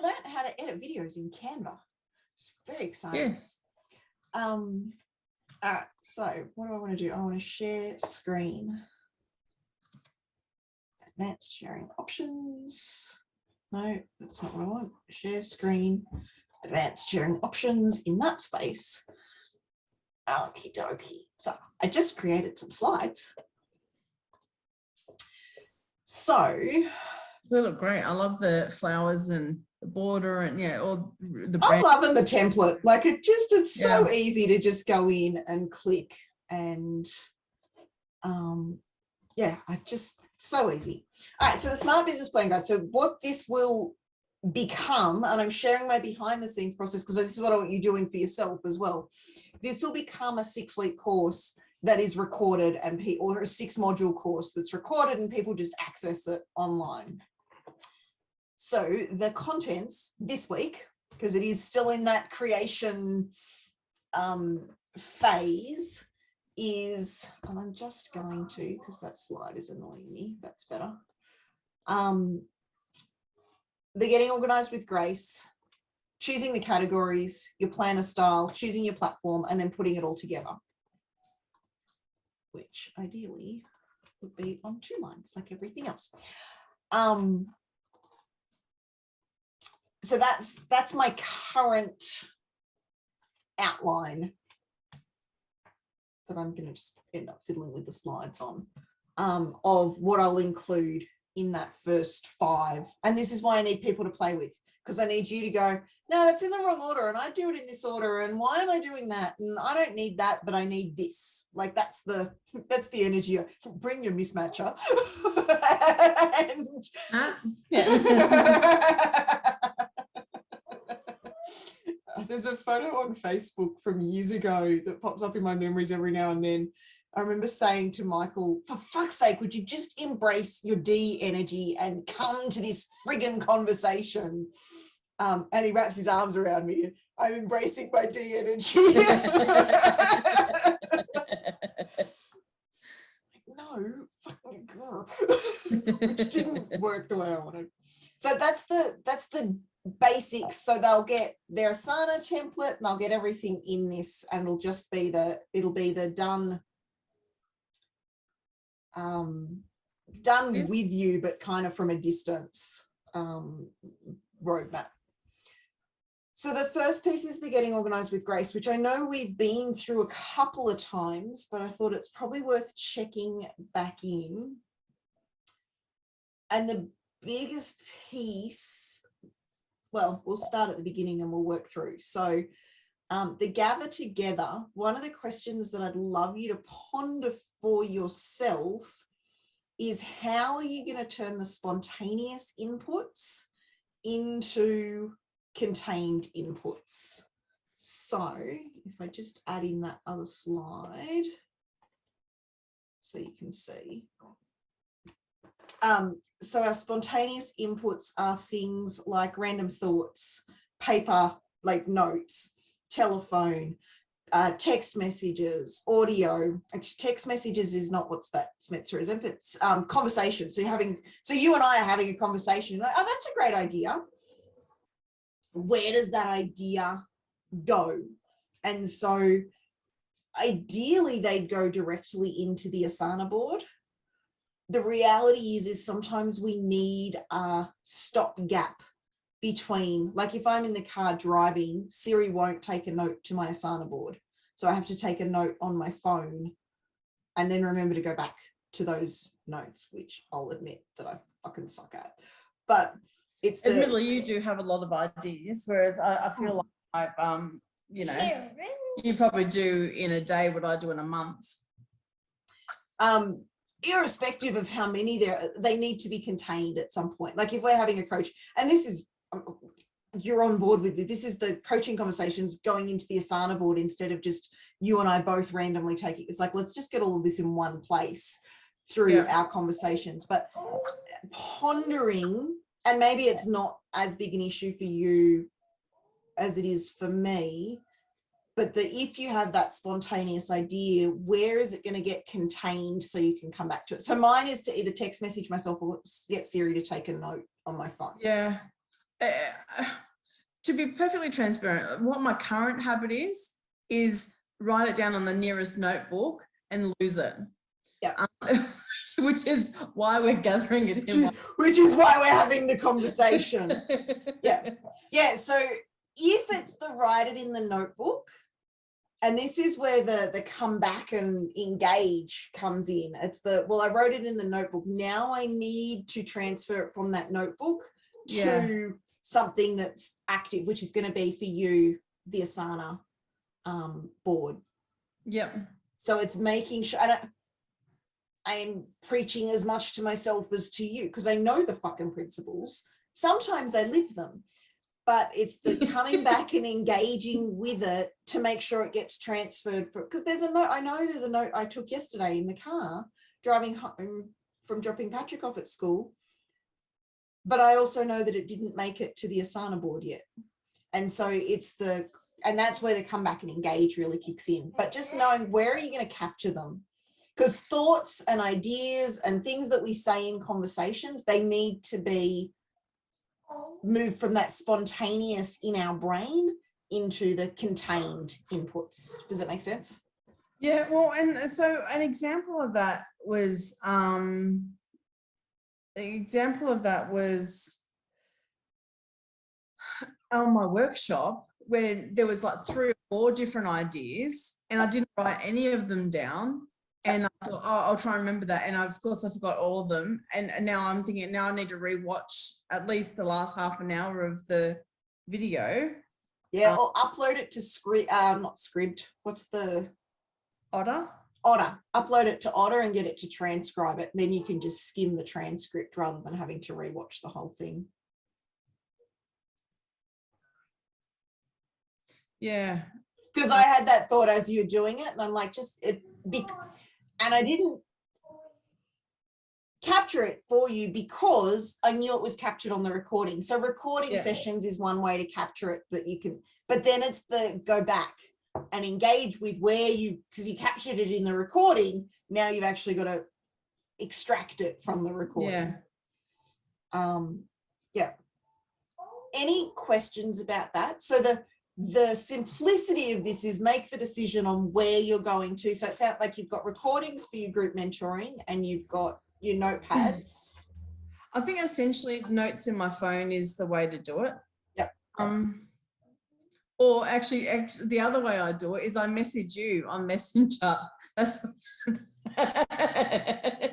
learned how to edit videos in Canva. It's very exciting. Yes. So what do I want to do? I want to share screen. Advanced sharing options. No, that's not what I want. Share screen, advanced sharing options in that space. Okie dokie. So I just created some slides. So They look great. I love the flowers and the border and all the brand. I'm loving the template. Like it's so easy to just go in and click and so easy. All right, so the Smart Business Plan Guide. So what this will become, and I'm sharing my behind the scenes process because this is what I want you doing for yourself as well. This will become a 6-week course that is recorded or a 6-module course that's recorded and people just access it online. So the contents this week, because it is still in that creation phase, is, and I'm just going to, because that slide is annoying me, that's better. The Getting Organised with Grace, choosing the categories, your planner style, choosing your platform, and then putting it all together, which ideally would be on 2 lines like everything else. So that's my current outline that I'm going to just end up fiddling with the slides on, of what I'll include in that first 5. And this is why I need people to play with, because I need you to go, no, that's in the wrong order, and I do it in this order, and why am I doing that? And I don't need that, but I need this. Like that's the energy. Bring your mismatcher. There's a photo on Facebook from years ago that pops up in my memories every now and then. I remember saying to Michael, for fuck's sake, would you just embrace your D energy and come to this friggin' conversation? And he wraps his arms around me. I'm embracing my D energy. No, fucking girl. Which didn't work the way I wanted. So that's the basics. So they'll get their Asana template and they'll get everything in this, and it'll just be the done with you, but kind of from a distance roadmap. So the first piece is the Getting Organised with Grace, which I know we've been through a couple of times, but I thought it's probably worth checking back in. And the biggest piece, well, we'll start at the beginning and we'll work through. So the gather together, one of the questions that I'd love you to ponder for yourself is, how are you going to turn the spontaneous inputs into contained inputs? So if I just add in that other slide so you can see. So our spontaneous inputs are things like random thoughts, paper, like notes, telephone, text messages, audio. Actually, text messages is not what's meant through, isn't it? It's conversation. So you and I are having a conversation. Like, oh, that's a great idea. Where does that idea go? And so ideally they'd go directly into the Asana board. The reality is sometimes we need a stopgap between, like if I'm in the car driving, Siri won't take a note to my Asana board. So I have to take a note on my phone and then remember to go back to those notes, which I'll admit that I fucking suck at. But it's admittedly, you do have a lot of ideas, whereas I feel like you probably do in a day what I do in a month. Irrespective of how many they need to be contained at some point. Like if we're having a coach, and this is, you're on board with it, this is the coaching conversations going into the Asana board instead of just you and I both randomly taking, it's like, let's just get all of this in one place through our conversations. But pondering, and maybe it's not as big an issue for you as it is for me, but if you have that spontaneous idea, where is it going to get contained so you can come back to it? So mine is to either text message myself or get Siri to take a note on my phone. Yeah. To be perfectly transparent, what my current habit is write it down on the nearest notebook and lose it. Yeah. Which is why we're gathering it in one. Which is why we're having the conversation. Yeah. So if it's the write it in the notebook, and this is where the come back and engage comes in. It's I wrote it in the notebook. Now I need to transfer it from that notebook to something that's active, which is going to be for you, the Asana board. Yep. So it's making sure, and I'm preaching as much to myself as to you, because I know the fucking principles. Sometimes I live them, but it's the coming back and engaging with it to make sure it gets transferred. Because there's a note, I know there's a note I took yesterday in the car driving home from dropping Patrick off at school, but I also know that it didn't make it to the Asana board yet. And so and that's where the come back and engage really kicks in. But just knowing, where are you going to capture them? Because thoughts and ideas and things that we say in conversations, they need to be moved from that spontaneous in our brain into the contained inputs. Does that make sense? Yeah, well, and so an example of that was on my workshop, where there was like 3 or 4 different ideas and I didn't write any of them down. And I thought, oh, I'll try and remember that. And of course I forgot all of them. And now I'm thinking, now I need to rewatch at least the last half an hour of the video. Yeah, or upload it to not Scribd. What's the Otter? Otter. Upload it to Otter and get it to transcribe it. And then you can just skim the transcript rather than having to rewatch the whole thing. Yeah. Because I had that thought as you were doing it, and I'm like, and I didn't capture it for you because I knew it was captured on the recording. So recording sessions is one way to capture it that you can, but then it's the go back and engage with because you captured it in the recording. Now you've actually got to extract it from the recording. Yeah. Any questions about that? So the simplicity of this is make the decision on where you're going to. So it sounds like you've got recordings for your group mentoring and you've got your notepads. I think essentially notes in my phone is the way to do it. Yep. Or actually the other way I do it is I message you on Messenger. That's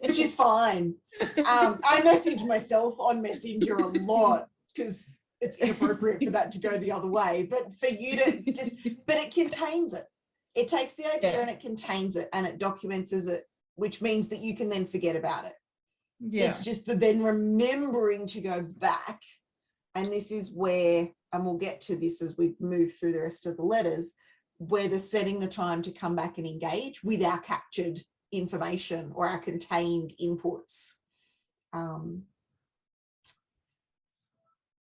which is fine. I message myself on Messenger a lot because it's inappropriate for that to go the other way. But for you to but it contains it. It takes the idea and it contains it and it documents it, which means that you can then forget about it. Yeah. It's just the then remembering to go back. And this is where, and we'll get to this as we move through the rest of the letters, where the setting the time to come back and engage with our captured information or our contained inputs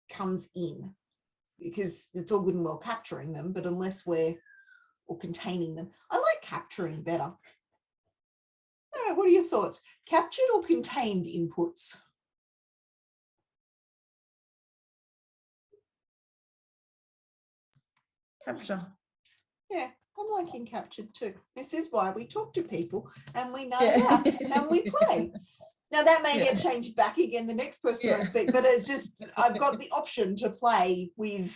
comes in, because it's all good and well capturing them, but unless we're or containing them. I like capturing better. What are your thoughts? Captured or contained inputs? Capture. Yeah, I'm liking captured too. This is why we talk to people and we know that and we play. Now that may get changed back again the next person I speak, but it's just I've got the option to play with.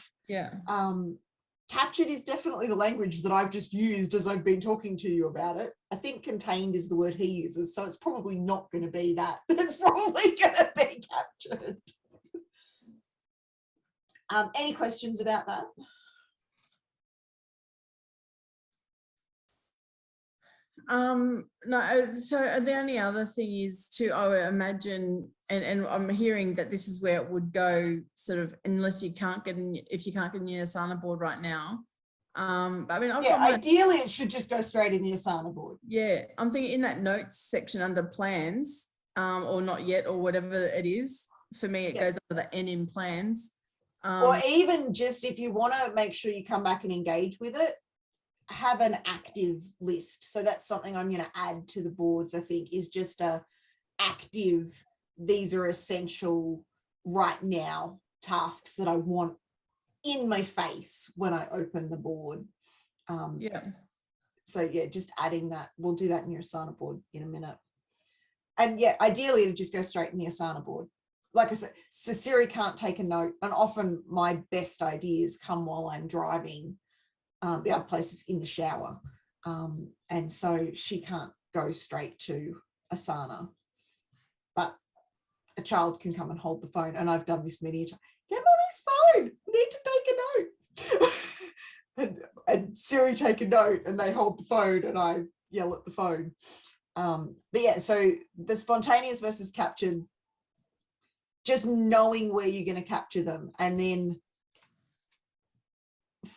Captured is definitely the language that I've just used as I've been talking to you about it. I think contained is the word he uses, so it's probably not going to be that. It's probably going to be captured. Any questions about that? No, so the only other thing is I would imagine, and I'm hearing that this is where it would go, sort of, unless you can't get in, if you can't get in your Asana board right now. But I mean, ideally it should just go straight in the Asana board. Yeah, I'm thinking in that notes section under plans, or not yet, or whatever it is. For me, it goes under the N in plans. Or even just if you want to make sure you come back and engage with it, have an active list. So that's something I'm going to add to the boards, I think, is just a active, these are essential right now tasks that I want in my face when I open the board. So yeah, just adding that. We'll do that in your Asana board in a minute. And yeah, ideally it'll just go straight in the Asana board. Like I said, so Siri can't take a note, and often my best ideas come while I'm driving. The other place is in the shower. And so she can't go straight to Asana. But a child can come and hold the phone. And I've done this many times. Get mommy's phone. I need to take a note. and Siri take a note, and they hold the phone, and I yell at the phone. But yeah, so the spontaneous versus captured, just knowing where you're going to capture them, and then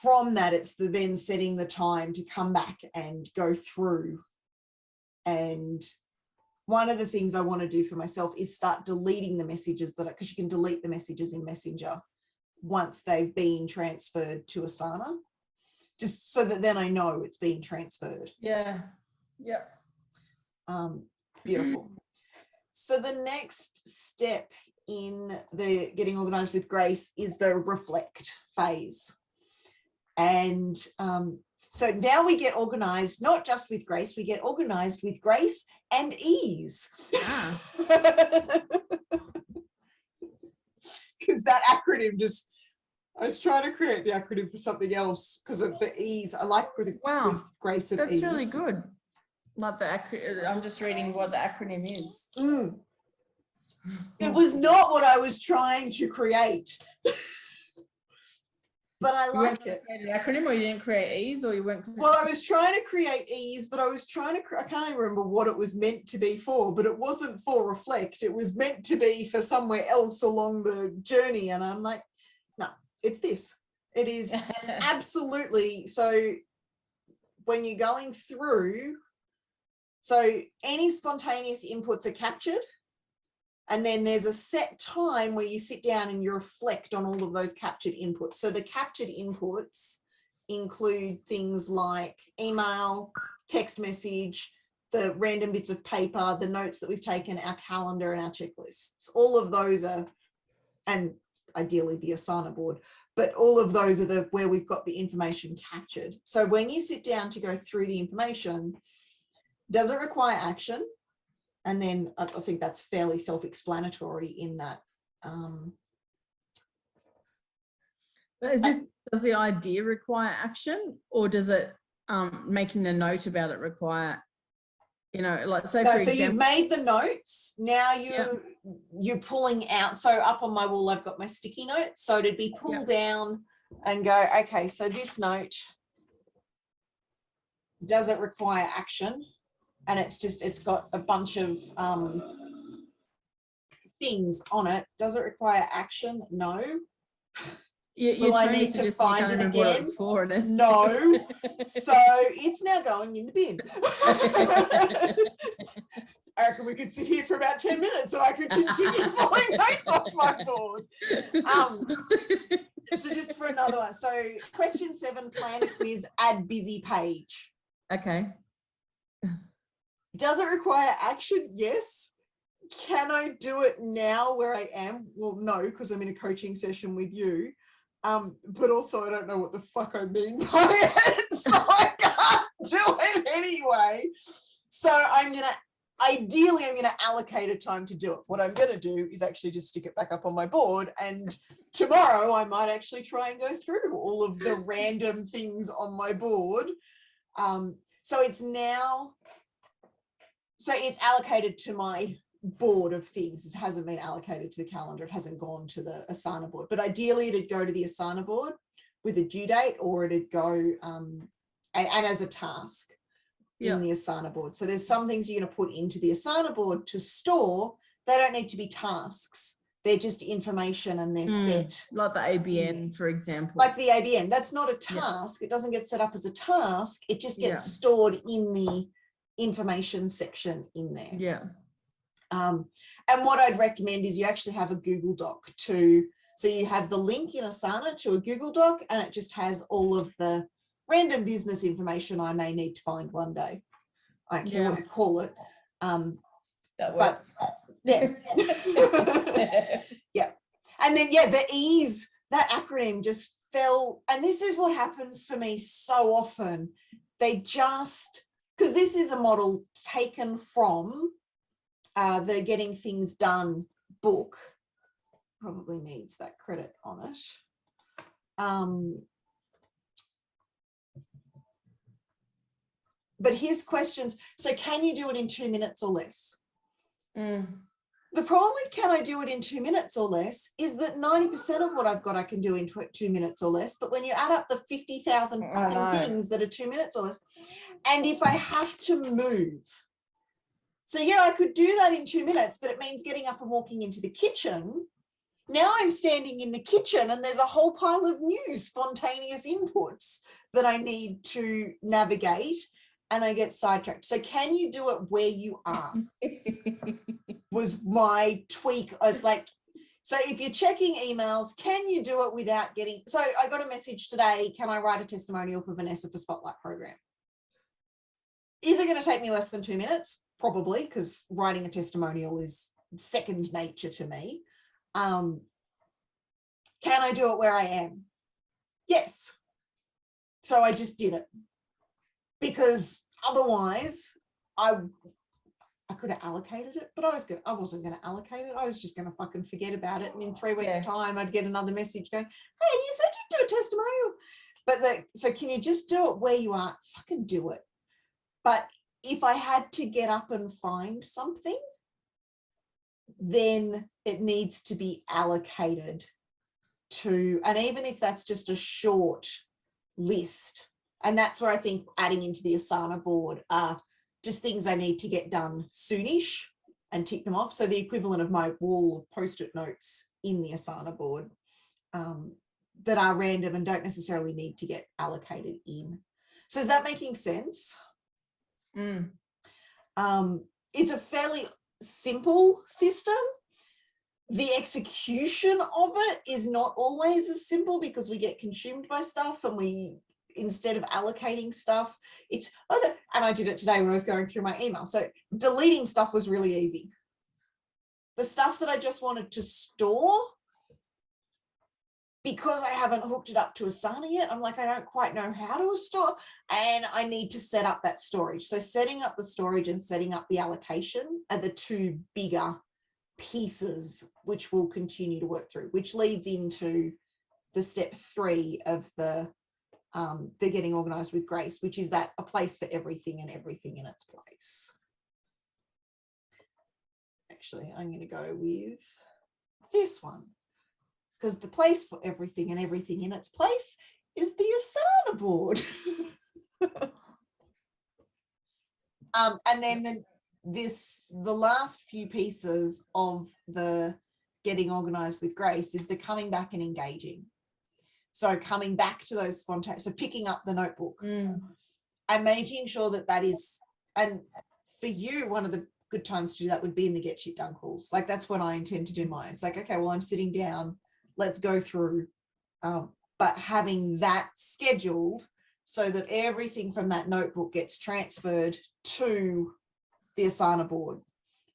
from that it's then setting the time to come back and go through. And one of the things I want to do for myself is start deleting the messages because you can delete the messages in Messenger once they've been transferred to Asana, just so that then I know it's being transferred. Beautiful. So the next step in the getting organized with grace is the reflect phase. And so now we get organized, not just with grace, we get organized with grace and ease. Because that acronym just, I was trying to create the acronym for something else because of the ease. I like with grace and that's ease. really good. Love the acronym. I'm just reading what the acronym is. It was not what I was trying to create. But I like it. You create an acronym, or you didn't create ease, or you went. Well, I was trying to create ease, but I was trying to, I can't even remember what it was meant to be for, but it wasn't for reflect. It was meant to be for somewhere else along the journey. And I'm like, no, it's this. It is absolutely. So when you're going through, so any spontaneous inputs are captured. And then there's a set time where you sit down and you reflect on all of those captured inputs. So the captured inputs include things like email, text message, the random bits of paper, the notes that we've taken, our calendar and our checklists. All of those are, and ideally the Asana board, but all of those are where we've got the information captured. So when you sit down to go through the information, does it require action? And then I think that's fairly self-explanatory in that. But does the idea require action, or does it making the note about it require, like say for example. So you've made the notes. Now you're pulling out. So up on my wall, I've got my sticky notes. So it'd be pull down and go, okay, so this note, does it require action? And it's got a bunch of things on it. Does it require action? No. Will I need to find it again? What it's for, no. So it's now going in the bin. I reckon we could sit here for about 10 minutes and I could continue pulling notes off my board. So just for another one. So question 7, plan a quiz, add busy page. Okay. Does it require action? Yes. Can I do it now where I am? Well, no, because I'm in a coaching session with you. But also I don't know what the fuck I mean by it. So I can't do it anyway. So ideally I'm gonna allocate a time to do it. What I'm gonna do is actually just stick it back up on my board, and tomorrow I might actually try and go through all of the random things on my board. So it's allocated to my board of things. It hasn't been allocated to the calendar. It hasn't gone to the Asana board, but ideally it'd go to the Asana board with a due date, or it'd go and as a task in the Asana board. So there's some things you're going to put into the Asana board to store. They don't need to be tasks. They're just information, and they're set. Like the ABN, for example. Like the ABN, that's not a task. It doesn't get set up as a task. It just gets stored in the information section in there. Yeah. And what I'd recommend is you actually have a Google Doc too. So you have the link in Asana to a Google Doc, and it just has all of the random business information I may need to find one day. I don't care what you call it. That works. But, yeah. Yeah. And then, yeah, the ease, that acronym just fell. And this is what happens for me so often. They just, because this is a model taken from the Getting Things Done book, probably needs that credit on it. But here's questions. So can you do it in 2 minutes or less? The problem with can I do it in 2 minutes or less is that 90% of what I've got I can do in 2 minutes or less. But when you add up the 50,000 fucking things that are 2 minutes or less, and if I have to move, so yeah, I could do that in 2 minutes, but it means getting up and walking into the kitchen. Now I'm standing in the kitchen and there's a whole pile of new spontaneous inputs that I need to navigate, and I get sidetracked. So can you do it where you are? Was my tweak. I was like, so if you're checking emails, can you do it without getting, so I got a message today, can I write a testimonial for Vanessa for Spotlight program? Is it going to take me less than 2 minutes? Probably, because writing a testimonial is second nature to me. Can I do it where I am? Yes. So I just did it, because otherwise I could have allocated it, but I wasn't going to allocate it. I was just going to fucking forget about it. And in 3 weeks time, I'd get another message going, hey, you said you'd do a testimonial. But so can you just do it where you are? Fucking do it. But if I had to get up and find something, then it needs to be allocated to, and even if that's just a short list, and that's where I think adding into the Asana board are just things I need to get done soonish and tick them off. So the equivalent of my wall of Post-it notes in the Asana board that are random and don't necessarily need to get allocated in. So is that making sense? It's a fairly simple system. The execution of it is not always as simple because we get consumed by stuff, and we, instead of allocating stuff, it's, and I did it today when I was going through my email. So deleting stuff was really easy. The stuff that I just wanted to store, because I haven't hooked it up to Asana yet, I'm like, I don't quite know how to store, and I need to set up that storage. So setting up the storage and setting up the allocation are the two bigger pieces which we'll continue to work through, which leads into the step 3 of the Getting Organised with Grace, which is that a place for everything and everything in its place. Actually, I'm going to go with this one, because the place for everything and everything in its place is the Asana board. And then the last few pieces of the Getting Organised with Grace is the coming back and engaging. So coming back to those spontaneous, so picking up the notebook and making sure that that is, and for you, one of the good times to do that would be in the Get Shit Done calls. Like that's when I intend to do mine. It's like, okay, well, I'm sitting down, let's go through, but having that scheduled so that everything from that notebook gets transferred to the Asana board.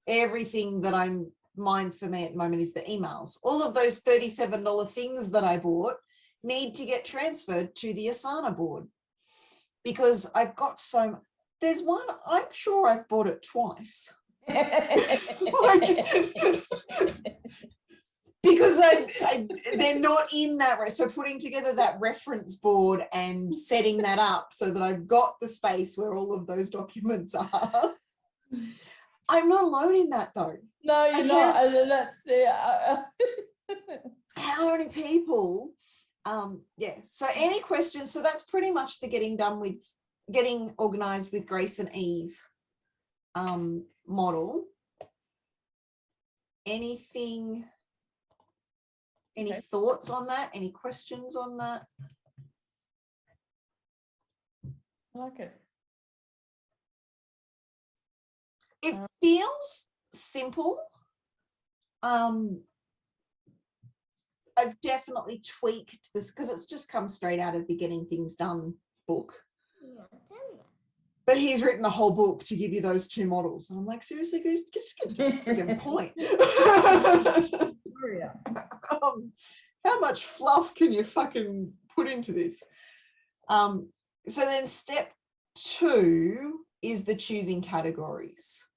Everything that mine for me at the moment is the emails. All of those $37 things that I bought need to get transferred to the Asana board, because I've got there's one, I'm sure I've bought it twice. Because they're not in that. So putting together that reference board and setting that up so that I've got the space where all of those documents are. I'm not alone in that though. No, you're not. How many people? Yeah. So any questions? So that's pretty much the Getting Organised with Grace and Ease model. Any thoughts on that? Any questions on that? I like it. It feels simple. I've definitely tweaked this because it's just come straight out of the Getting Things Done book. But he's written a whole book to give you those two models. And I'm like, seriously, just get to the point. yeah. How much fluff can you fucking put into this? So then step 2 is the choosing categories.